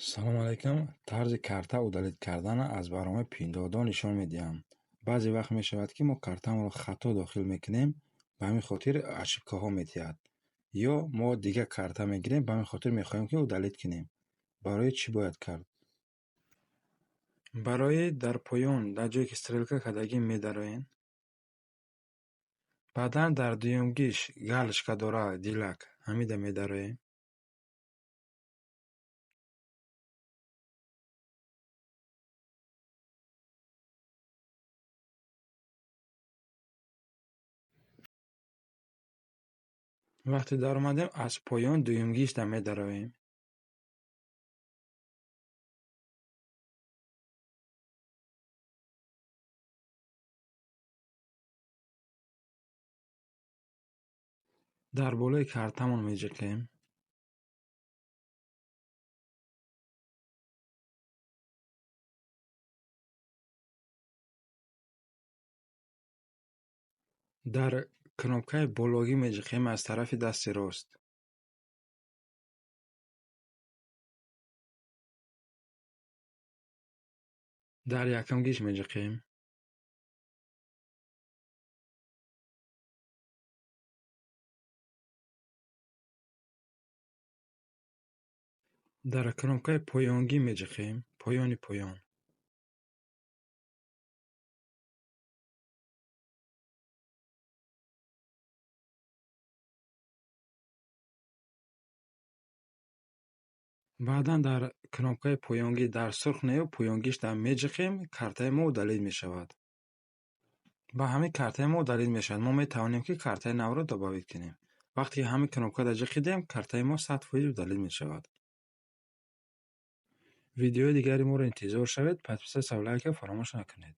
салом алайкум. Тарзи карта удалит кардан аз барномаи пиндодон нишон медиҳам. Баъзе вақт мешавад ки мо картамонро хато дохил мекунем, ба ҳамин хотир ошибкаҳо метиҳад. ё мо дигар карта мегирем, ба ҳамин хотир мехоҳем ки удалит кунем. Барои чӣ бояд кард? Барои дар поён дар ҷое ки стрелка кардагӣ медароем. Баъдан дар дуюмгиш галочка дора дилак ҳамида медароем. Вақте даромадем аз поён дуюмгишта медароем. Дар болои картамон меҷиқем. Дар кнопкаи бологӣ меҷиқем аз тарафи дасти рост. Дар якумгиш меҷиқем. Дар кнопкаи поёнгӣ меҷиқем. Поёни поён. Баъдан дар кнопкаи поёнгӣ дар сурхне ё поёнгишта меҷиқем, картаи мо удалит мешавад. Ба ҳамин картаи мо удалит мешавад. Мо метавонем ки картаи навро добавид кунем. Вақте ки ҳамин кнопкаро ҷиқидем, картаи мо 100% удалит мешавад. Видеои дигари моро интизор шавед. Подписатсия ва лайка фаромӯш накунед.